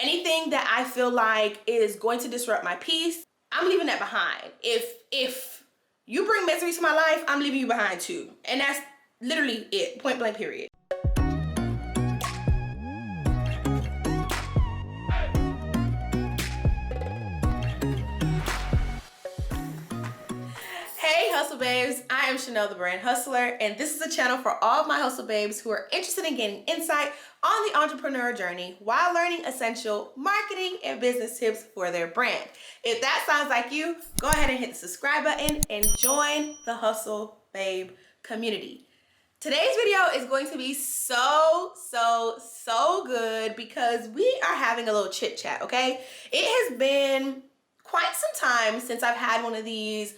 Anything that I feel like is going to disrupt my peace, I'm leaving that behind. If you bring misery to my life, I'm leaving you behind too. And that's literally it, point blank period. Hey hustle babes, I am Chanel the Brand Hustler, and this is a channel for all of my hustle babes who are interested in gaining insight on the entrepreneur journey while learning essential marketing and business tips for their brand. If that sounds like you, go ahead and hit the subscribe button and join the Hustle Babe community. Today's video is going to be so good because we are having a little chit chat, okay? It has been quite some time since I've had one of these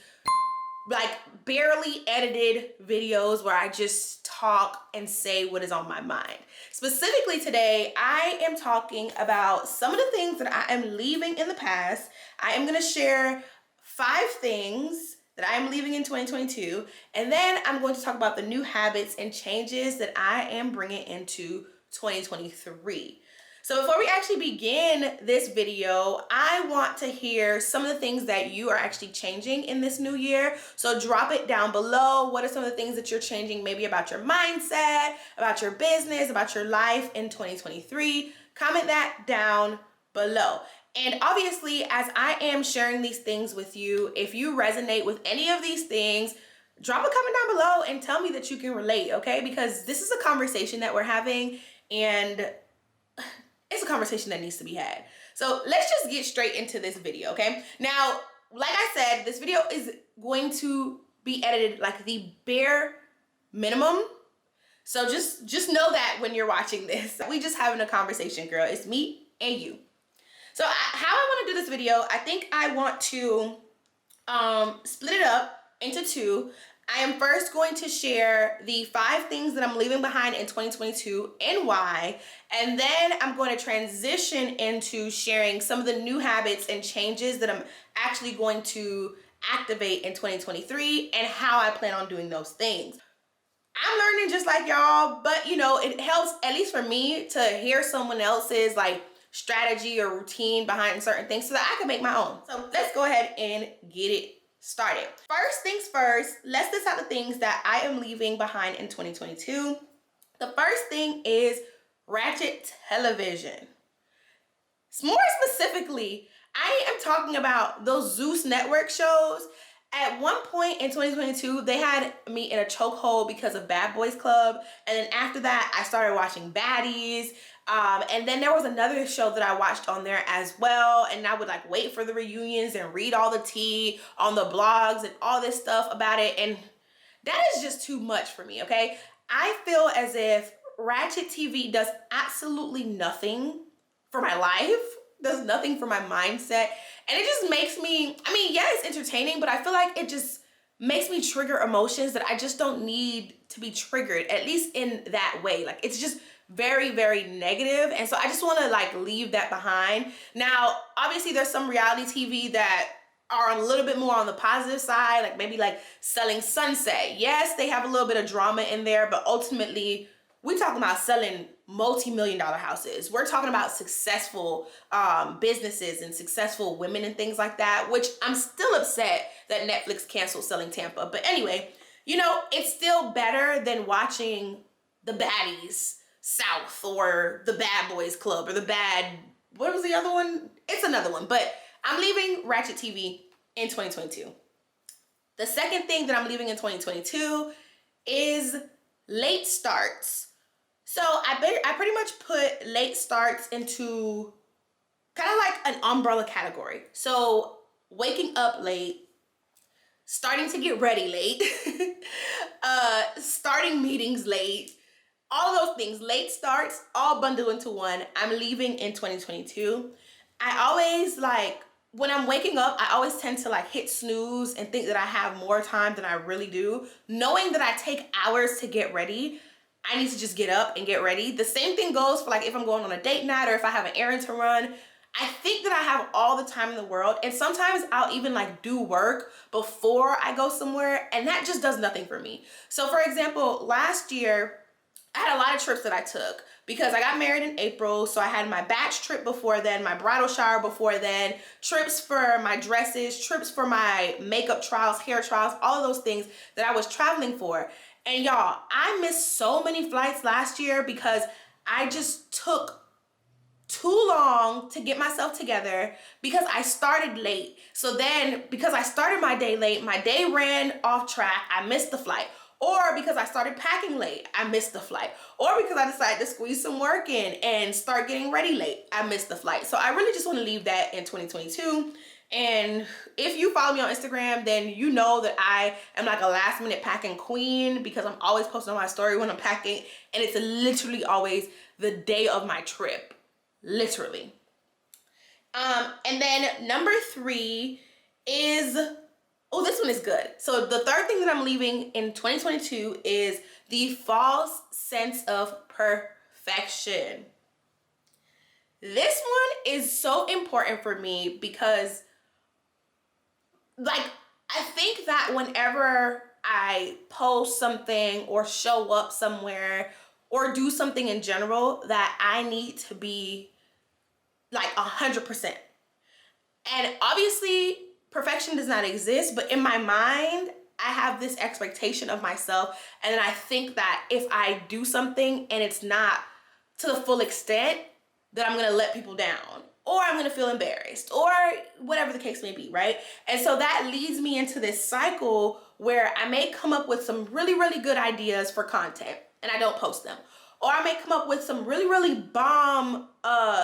like barely edited videos where I just talk and say what is on my mind. Specifically today, I am talking about some of the things that I am leaving in the past. I am going to share 5 things that I am leaving in 2022, and then I'm going to talk about the new habits and changes that I am bringing into 2023. So before we actually begin this video, I want to hear some of the things that you are actually changing in this new year. So drop it down below. What are some of the things that you're changing, maybe about your mindset, about your business, about your life in 2023? Comment that down below. And obviously, as I am sharing these things with you, if you resonate with any of these things, drop a comment down below and tell me that you can relate, okay? Because this is a conversation that we're having, and it's a conversation that needs to be had. So let's just get straight into this video, okay? Now, like I said, this video is going to be edited like the bare minimum. So just know that when you're watching this, we just having a conversation, girl. It's me and you. So how I want to do this video, I think I want to split it up into 2. I am first going to share the 5 things that I'm leaving behind in 2022 and why. And then I'm going to transition into sharing some of the new habits and changes that I'm actually going to activate in 2023 and how I plan on doing those things. I'm learning just like y'all, but you know, it helps, at least for me, to hear someone else's like strategy or routine behind certain things so that I can make my own. So let's go ahead and get it started. First things first, let's list out the things that I am leaving behind in 2022. The first thing is Ratchet television. More specifically, I am talking about those Zeus network shows. At one point in 2022, they had me in a chokehold because of Bad Boys Club. And then after that, I started watching Baddies. And then there was another show that I watched on there as well. And I would like wait for the reunions and read all the tea on the blogs and all this stuff about it. And that is just too much for me, okay? I feel as if Ratchet TV does absolutely nothing for my life, does nothing for my mindset. And it just makes me, I mean, yeah, it's entertaining, but I feel like it just makes me trigger emotions that I just don't need to be triggered, at least in that way. Like, it's just very negative. And so I just want to like leave that behind. Now, obviously there's some reality TV that are a little bit more on the positive side, like maybe like Selling Sunset. Yes, they have a little bit of drama in there, but ultimately we're talking about selling multi-million-dollar houses. We're talking about successful businesses and successful women and things like that, which I'm still upset that Netflix canceled Selling Tampa. But anyway, you know, it's still better than watching the Baddies South or the Bad Boys Club or what was the other one? It's another one, but I'm leaving Ratchet TV in 2022. The second thing that I'm leaving in 2022 is late starts. So I pretty much put late starts into kind of like an umbrella category. So waking up late, starting to get ready late, starting meetings late, all of those things, late starts, all bundled into one. I'm leaving in 2022. I always like, when I'm waking up, I always tend to like hit snooze and think that I have more time than I really do. Knowing that I take hours to get ready, I need to just get up and get ready. The same thing goes for like if I'm going on a date night or if I have an errand to run. I think that I have all the time in the world, and sometimes I'll even like do work before I go somewhere, and that just does nothing for me. So for example, last year I had a lot of trips that I took because I got married in April. So I had my batch trip before then, my bridal shower before then, trips for my dresses, trips for my makeup trials, hair trials, all of those things that I was traveling for. And y'all, I missed so many flights last year because I just took too long to get myself together because I started late. So then because I started my day late, my day ran off track, I missed the flight. Or because I started packing late, I missed the flight. Or because I decided to squeeze some work in and start getting ready late, I missed the flight. So I really just want to leave that in 2022. And if you follow me on Instagram, then you know that I am like a last minute packing queen because I'm always posting on my story when I'm packing. And it's literally always the day of my trip. Literally. And then number 3 is, oh, this one is good. So the third thing that I'm leaving in 2022 is the false sense of perfection. This one is so important for me because, like, I think that whenever I post something or show up somewhere or do something in general, that I need to be like 100%. And obviously, perfection does not exist, but in my mind, I have this expectation of myself, and then I think that if I do something and it's not to the full extent, that I'm gonna let people down, or I'm gonna feel embarrassed, or whatever the case may be, right? And so that leads me into this cycle where I may come up with some really, really good ideas for content, and I don't post them. Or I may come up with some really, really bomb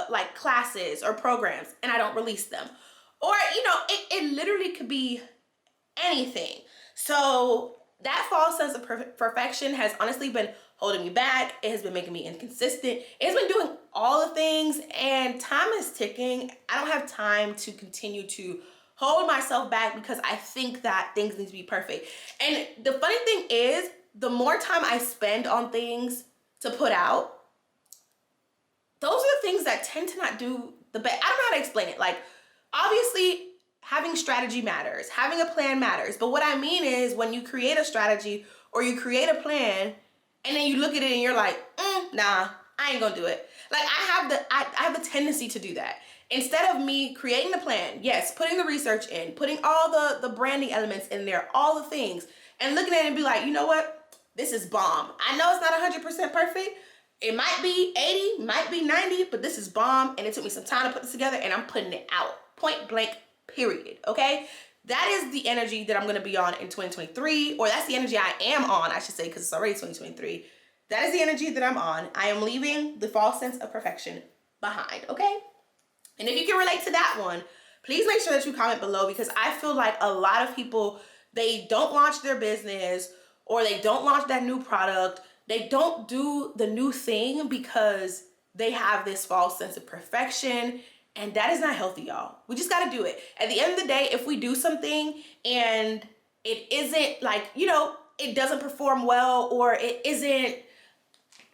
like classes or programs, and I don't release them. Or, you know, it literally could be anything. So that false sense of perfection has honestly been holding me back. It has been making me inconsistent. It's been doing all the things, and time is ticking. I don't have time to continue to hold myself back because I think that things need to be perfect. And the funny thing is, the more time I spend on things to put out, those are the things that tend to not do the best. I don't know how to explain it. Like, obviously, having strategy matters. Having a plan matters. But what I mean is when you create a strategy or you create a plan and then you look at it and you're like, nah, I ain't gonna do it. Like, I have the tendency to do that. Instead of me creating the plan, yes, putting the research in, putting all the branding elements in there, all the things, and looking at it and be like, you know what? This is bomb. I know it's not 100% perfect. It might be 80, might be 90, but this is bomb, and it took me some time to put this together, and I'm putting it out. Point blank, period, okay? That is the energy that I'm gonna be on in 2023, or that's the energy I am on, I should say, because it's already 2023. That is the energy that I'm on. I am leaving the false sense of perfection behind, okay? And if you can relate to that one, please make sure that you comment below, because I feel like a lot of people, they don't launch their business, or they don't launch that new product. They don't do the new thing because they have this false sense of perfection, and that is not healthy, y'all. We just gotta do it. At the end of the day, if we do something and it isn't like, you know, it doesn't perform well, or it isn't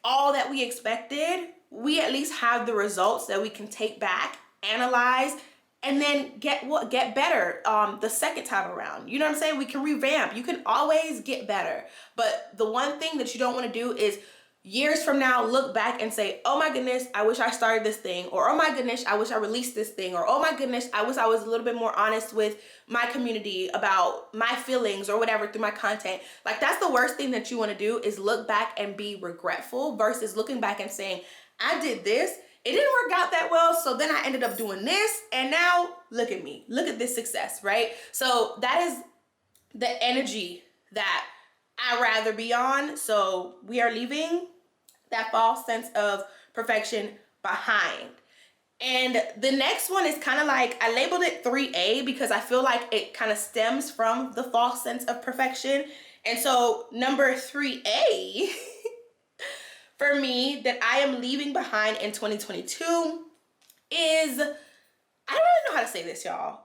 all that we expected, we at least have the results that we can take back, analyze, and then get better the second time around. You know what I'm saying? We can revamp. You can always get better. But the one thing that you don't want to do is years from now look back and say, oh my goodness, I wish I started this thing, or oh my goodness, I wish I released this thing, or oh my goodness, I wish I was a little bit more honest with my community about my feelings or whatever through my content. Like, that's the worst thing that you want to do, is look back and be regretful versus looking back and saying, I did this, it didn't work out that well, so then I ended up doing this, and now look at me, look at this success, right? So that is the energy that I'd rather be on. So we are leaving that false sense of perfection behind. And the next one is kind of like, I labeled it 3A because I feel like it kind of stems from the false sense of perfection. And so number 3A for me that I am leaving behind in 2022 is, I don't really know how to say this, y'all.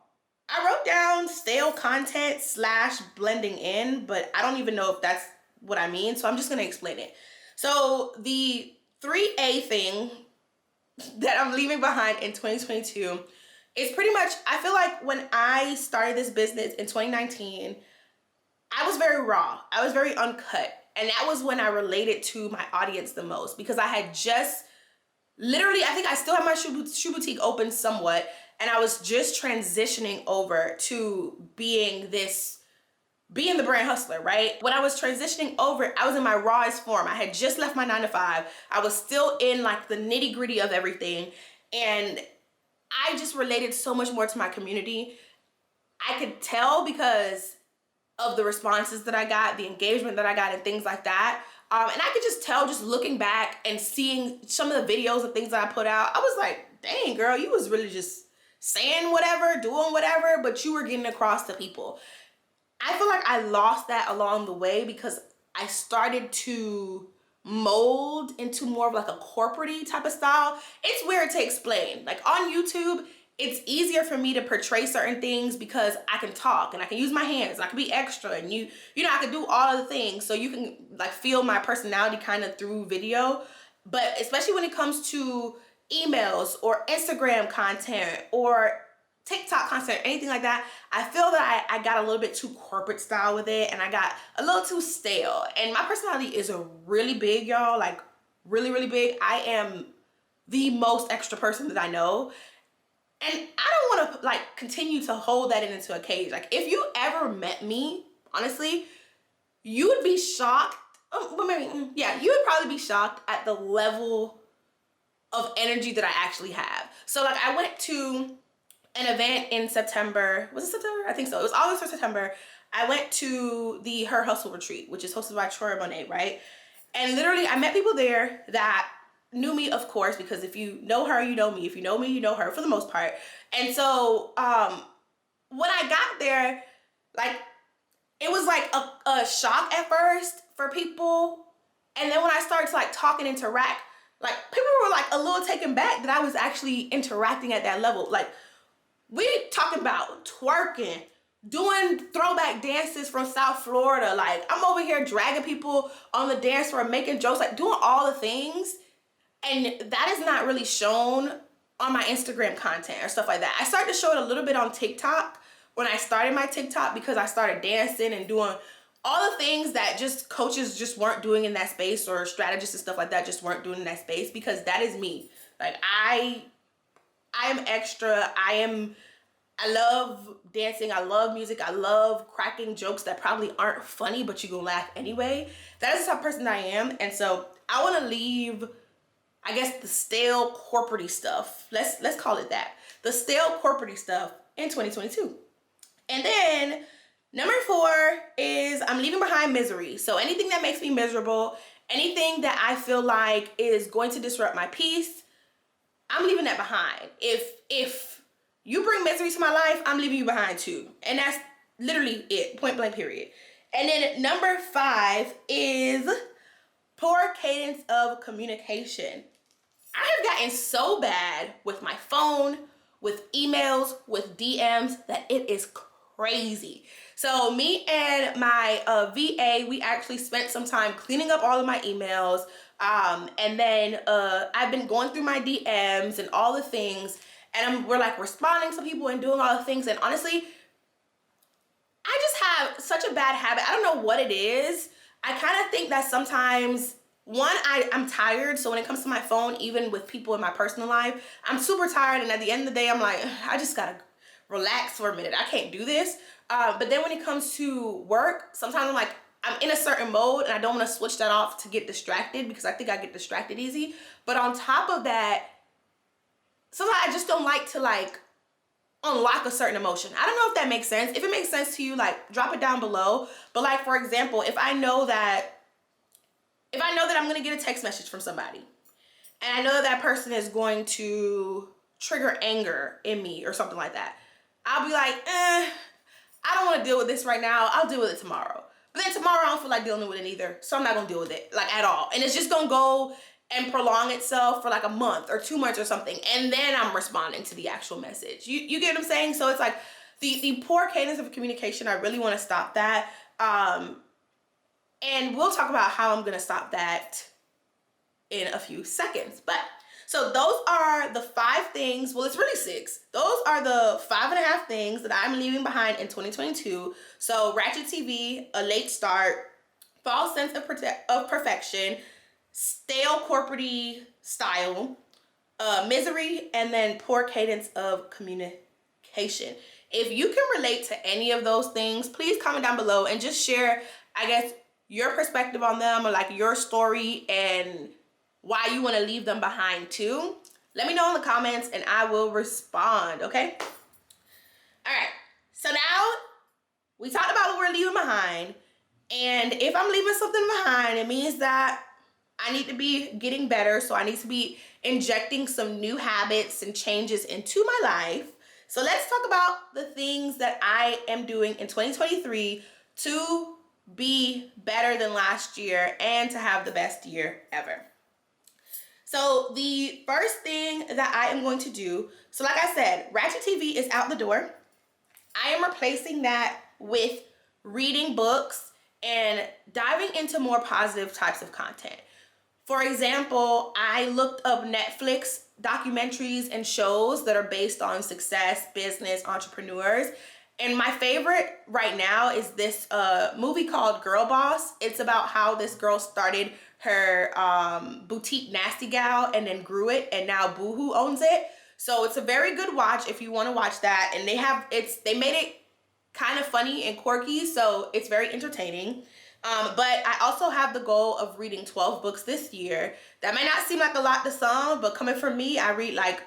I wrote down stale content / blending in, but I don't even know if that's what I mean, so I'm just gonna explain it. So the 3A thing that I'm leaving behind in 2022 is pretty much, I feel like when I started this business in 2019, I was very raw. I was very uncut. And that was when I related to my audience the most, because I had just literally, I think I still have my shoe boutique open somewhat, and I was just transitioning over to being the brand hustler, right? When I was transitioning over, I was in my rawest form. I had just left my 9 to 5. I was still in like the nitty gritty of everything. And I just related so much more to my community. I could tell because of the responses that I got, the engagement that I got, and things like that. And I could just tell, just looking back and seeing some of the videos and things that I put out, I was like, dang, girl, you was really just saying whatever, doing whatever, but you were getting across to people. I feel like I lost that along the way because I started to mold into more of like a corporate-y type of style. It's weird to explain. Like on YouTube, it's easier for me to portray certain things because I can talk and I can use my hands and I can be extra, and you know, I can do all of the things, so you can like feel my personality kind of through video. But especially when it comes to emails or Instagram content or TikTok content, anything like that, I feel that I got a little bit too corporate style with it, and I got a little too stale. And my personality is a really big, y'all, like really, really big. I am the most extra person that I know. And I don't want to like continue to hold that into a cage. Like if you ever met me, honestly, you would be shocked. Yeah, you would probably be shocked at the level of energy that I actually have. So like I went to an event in September. Was it September? I think so. It was August or September. I went to the Her Hustle retreat, which is hosted by Troy Monet, right? And literally I met people there that knew me, of course, because if you know her, you know me. If you know me, you know her for the most part. And so when I got there, like it was like a shock at first for people. And then when I started to like talk and interact, like people were like a little taken back that I was actually interacting at that level. Like we talking about twerking, doing throwback dances from South Florida. Like I'm over here dragging people on the dance floor, making jokes, like doing all the things. And that is not really shown on my Instagram content or stuff like that. I started to show it a little bit on TikTok when I started my TikTok, because I started dancing and doing all the things that just coaches just weren't doing in that space, or strategists and stuff like that just weren't doing in that space, because that is me. Like I'm extra. I love dancing. I love music. I love cracking jokes that probably aren't funny, but you gonna laugh anyway. That is the type of person I am. And so I want to leave, I guess, the stale corporate-y stuff. Let's call it that. The stale corporate-y stuff in 2022. And then number 4 is I'm leaving behind misery. So anything that makes me miserable, anything that I feel like is going to disrupt my peace, I'm leaving that behind. If you bring misery to my life, I'm leaving you behind too. And that's literally it, point blank period. And then number 5 is poor cadence of communication. I have gotten so bad with my phone, with emails, with DMs, that it is crazy. So me and my VA, we actually spent some time cleaning up all of my emails. And then I've been going through my DMs and all the things, and we're like responding to people and doing all the things. And honestly, I just have such a bad habit. I don't know what it is. I kind of think that sometimes, one, I'm tired. So when it comes to my phone, even with people in my personal life, I'm super tired. And at the end of the day, I'm like, I just gotta relax for a minute. I can't do this. But then when it comes to work, sometimes I'm like, I'm in a certain mode and I don't want to switch that off to get distracted, because I think I get distracted easy. But on top of that, sometimes I just don't like to like unlock a certain emotion. I don't know if that makes sense. If it makes sense to you, like drop it down below. But like, for example, if I know that I'm going to get a text message from somebody, and I know that that person is going to trigger anger in me or something like that, I'll be like, I don't want to deal with this right now. I'll deal with it tomorrow. But then tomorrow I don't feel like dealing with it either. So I'm not going to deal with it like at all. And it's just going to go and prolong itself for like a month or 2 months or something. And then I'm responding to the actual message. You get what I'm saying? So it's like the poor cadence of communication. I really want to stop that. And we'll talk about how I'm going to stop that in a few seconds. But so those are the 5 things. Well, it's really 6. Those are the 5.5 things that I'm leaving behind in 2022. So Ratchet TV, a late start, false sense of perfection, stale corporate style, misery, and then poor cadence of communication. If you can relate to any of those things, please comment down below and just share, I guess, your perspective on them, or like your story and why you want to leave them behind too. Let me know in the comments and I will respond, okay? All right, so now we talked about what we're leaving behind. And if I'm leaving something behind, it means that I need to be getting better. So I need to be injecting some new habits and changes into my life. So let's talk about the things that I am doing in 2023 to be better than last year and to have the best year ever. So the first thing that I am going to do, so like I said, Ratchet TV is out the door. I am replacing that with reading books and diving into more positive types of content. For example, I looked up Netflix documentaries and shows that are based on success, business, entrepreneurs. And my favorite right now is this movie called Girl Boss. It's about how this girl started her boutique Nasty Gal and then grew it, and now Boohoo owns it. So it's a very good watch if you want to watch that. And they made it kind of funny and quirky, so it's very entertaining. But I also have the goal of reading 12 books this year. That might not seem like a lot to some, but coming from me, I read like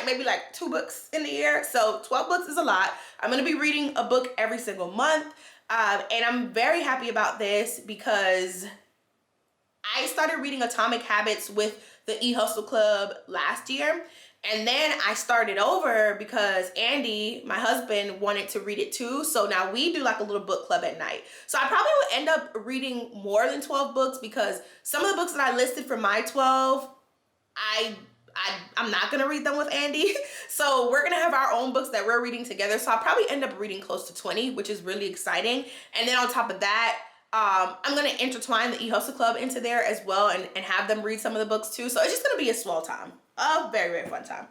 maybe like 2 books in the year. So 12 books is a lot. I'm going to be reading a book every single month. And I'm very happy about this because I started reading Atomic Habits with the eHustle Club last year. And then I started over because Andy, my husband, wanted to read it too. So now we do like a little book club at night. So I probably will end up reading more than 12 books because some of the books that I listed for my 12, I'm not going to read them with Andy. So we're going to have our own books that we're reading together. So I'll probably end up reading close to 20, which is really exciting. And then on top of that, I'm going to intertwine the eHustle Club into there as well and have them read some of the books too. So it's just going to be a swell time. A very, very fun time.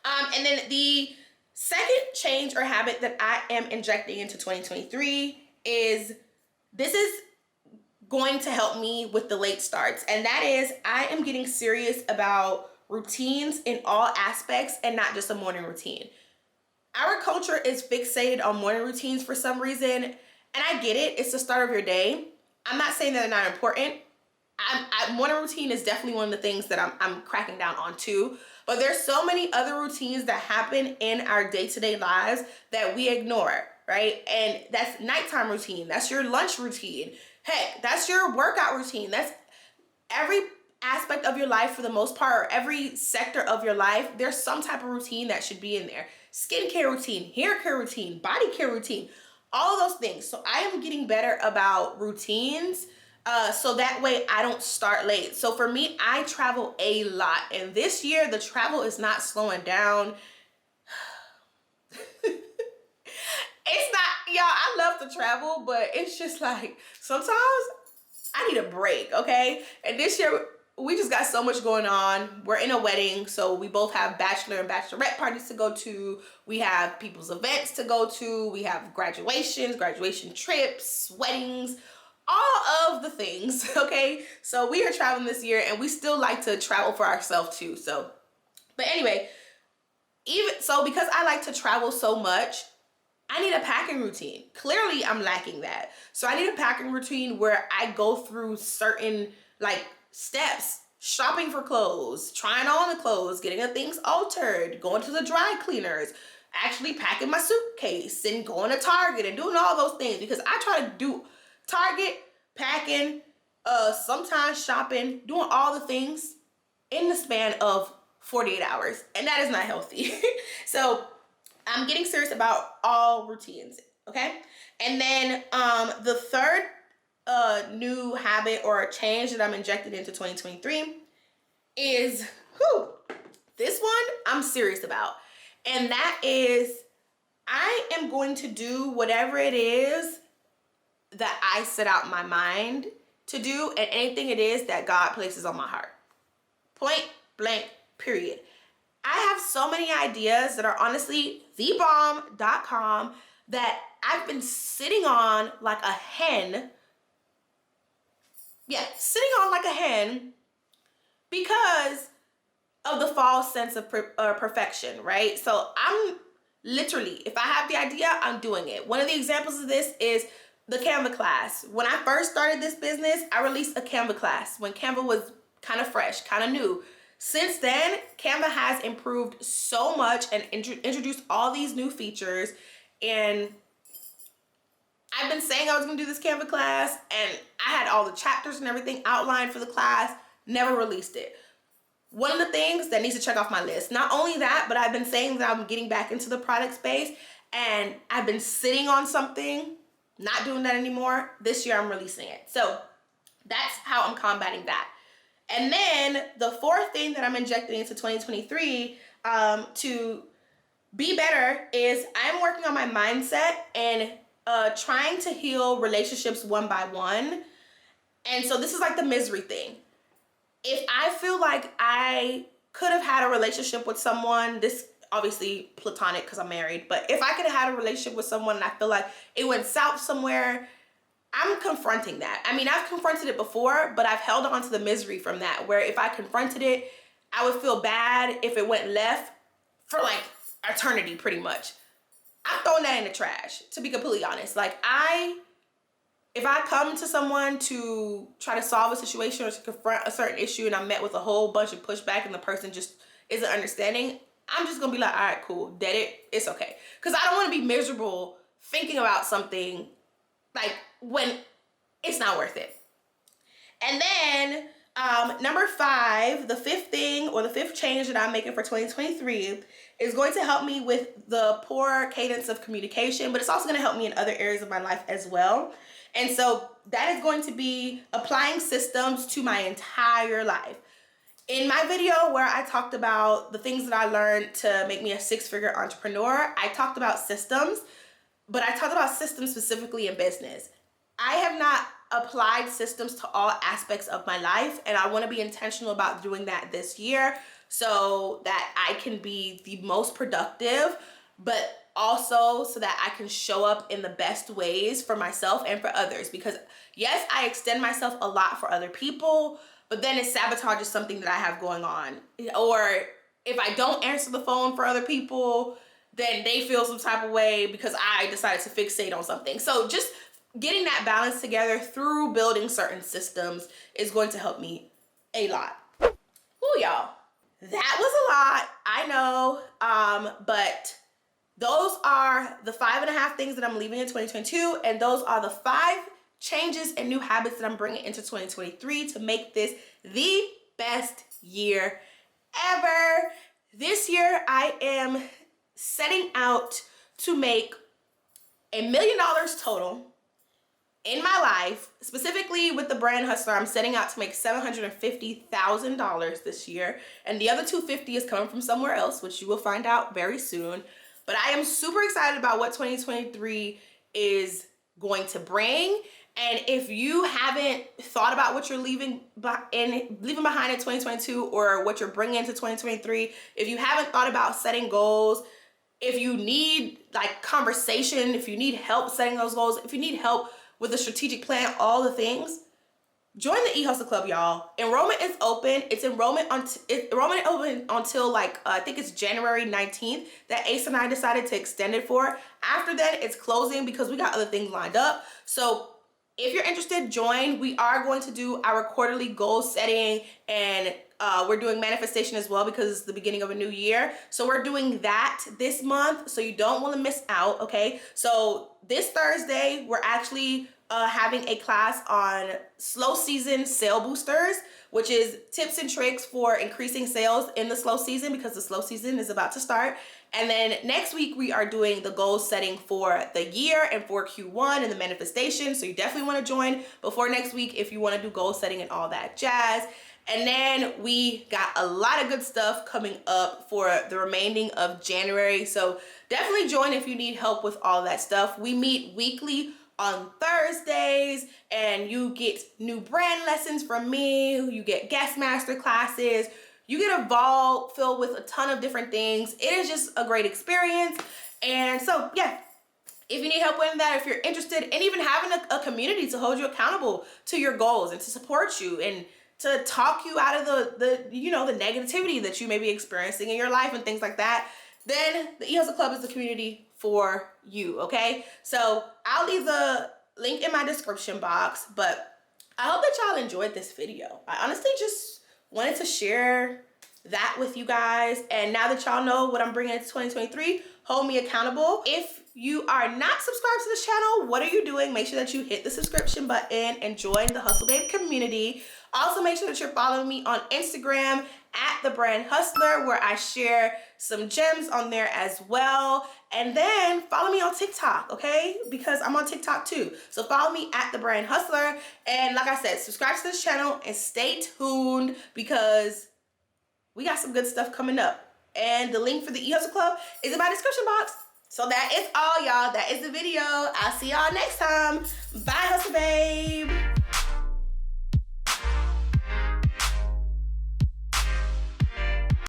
And then the second change or habit that I am injecting into 2023 is this is going to help me with the late starts. And that is I am getting serious about routines in all aspects and not just a morning routine. Our culture is fixated on morning routines for some reason. And I get it. It's the start of your day. I'm not saying that they're not important. Morning routine is definitely one of the things that I'm cracking down on too. But there's so many other routines that happen in our day-to-day lives that we ignore, right? And that's nighttime routine. That's your lunch routine. Heck, that's your workout routine. That's every aspect of your life for the most part, or every sector of your life. There's some type of routine that should be in there. Skincare routine, hair care routine, body care routine, all of those things. So I am getting better about routines. So that way I don't start late. So for me, I travel a lot. And this year, the travel is not slowing down. It's not, y'all, I love to travel, but it's just like, sometimes I need a break, okay? And this year, we just got so much going on. We're in a wedding, so we both have bachelor and bachelorette parties to go to. We have people's events to go to. We have graduations, graduation trips, weddings, all of the things, okay? So we are traveling this year, and we still like to travel for ourselves too. So, but anyway, because I like to travel so much, I need a packing routine. Clearly, I'm lacking that. So I need a packing routine where I go through certain like steps, shopping for clothes, trying on the clothes, getting the things altered, going to the dry cleaners, actually packing my suitcase and going to Target and doing all those things, because I try to do Target, packing, sometimes shopping, doing all the things in the span of 48 hours. And that is not healthy. So I'm getting serious about all routines, okay? And then the third new habit or change that I'm injecting into 2023 is, this one I'm serious about. And that is, I am going to do whatever it is that I set out my mind to do, and anything it is that God places on my heart. Point blank, period. I have so many ideas that are honestly thebomb.com. that I've been sitting on like a hen. Yeah, sitting on like a hen because of the false sense of perfection, right? So I'm literally, if I have the idea, I'm doing it. One of the examples of this is the Canva class. When I first started this business, I released a Canva class when Canva was kind of fresh, kind of new. Since then, Canva has improved so much and introduced all these new features. And I've been saying I was gonna do this Canva class, and I had all the chapters and everything outlined for the class, never released it. One of the things that needs to check off my list. Not only that, but I've been saying that I'm getting back into the product space, and I've been sitting on something, not doing that anymore. This year I'm releasing it. So that's how I'm combating that. And then the fourth thing that I'm injecting into 2023 to be better is I'm working on my mindset and trying to heal relationships one by one. And so this is like the misery thing. If I feel like I could have had a relationship with someone, this obviously platonic because I'm married, but if I could have had a relationship with someone and I feel like it went south somewhere, I'm confronting that. I mean, I've confronted it before, but I've held on to the misery from that, where if I confronted it, I would feel bad if it went left for like eternity, pretty much. I'm throwing that in the trash, to be completely honest. Like, if I come to someone to try to solve a situation or to confront a certain issue and I'm met with a whole bunch of pushback and the person just isn't understanding, I'm just gonna be like, all right, cool, dead it, it's okay. Because I don't want to be miserable thinking about something like when it's not worth it. And then number 5, the fifth thing or the fifth change that I'm making for 2023 is going to help me with the poor cadence of communication, but it's also going to help me in other areas of my life as well. And so that is going to be applying systems to my entire life. In my video where I talked about the things that I learned to make me a 6-figure entrepreneur, I talked about systems, but I talked about systems specifically in business. I have not applied systems to all aspects of my life, and I want to be intentional about doing that this year so that I can be the most productive, but also so that I can show up in the best ways for myself and for others. Because yes, I extend myself a lot for other people, but then it sabotages something that I have going on. Or if I don't answer the phone for other people, then they feel some type of way because I decided to fixate on something. So just getting that balance together through building certain systems is going to help me a lot. Ooh, y'all, that was a lot, I know, but those are the 5.5 things that I'm leaving in 2022, and those are the 5 changes and new habits that I'm bringing into 2023 to make this the best year ever. This year, I am setting out to make $1 million total in my life. Specifically with the Brand Hustler, I'm setting out to make $750,000 this year, and the other $250,000 is coming from somewhere else, which you will find out very soon. But I am super excited about what 2023 is going to bring. And if you haven't thought about what you're leaving behind in 2022 or what you're bringing into 2023, if you haven't thought about setting goals, if you need like conversation, if you need help setting those goals, if you need help with a strategic plan, all the things, join the eHustle Club, y'all. Enrollment is open. It's enrollment open until like I think it's January 19th that Ace and I decided to extend it for. After that, it's closing because we got other things lined up. So if you're interested, join. We are going to do our quarterly goal setting, and we're doing manifestation as well because it's the beginning of a new year. So we're doing that this month, so you don't want to miss out, okay? So this Thursday, we're actually having a class on slow season sale boosters, which is tips and tricks for increasing sales in the slow season because the slow season is about to start. And then next week we are doing the goal setting for the year and for Q1 and the manifestation. So you definitely want to join before next week if you want to do goal setting and all that jazz. And then we got a lot of good stuff coming up for the remaining of January. So definitely join if you need help with all that stuff. We meet weekly on Thursdays, and you get new brand lessons from me. You get guest master classes. You get a vault filled with a ton of different things. It is just a great experience. And so, yeah, if you need help with that, if you're interested in even having a community to hold you accountable to your goals and to support you and to talk you out of the negativity that you may be experiencing in your life and things like that, then the eHustle Club is the community for you, okay? So I'll leave the link in my description box, but I hope that y'all enjoyed this video. I honestly just wanted to share that with you guys. And now that y'all know what I'm bringing into 2023, hold me accountable. If you are not subscribed to this channel, what are you doing? Make sure that you hit the subscription button and join the Hustle Babe community. Also, make sure that you're following me on Instagram at The Brand Hustler, where I share some gems on there as well. And then follow me on TikTok, okay? Because I'm on TikTok too. So follow me at The Brand Hustler. And like I said, subscribe to this channel and stay tuned because we got some good stuff coming up. And the link for the eHustle Club is in my description box. So that is all, y'all. That is the video. I'll see y'all next time. Bye, Hustle Babe.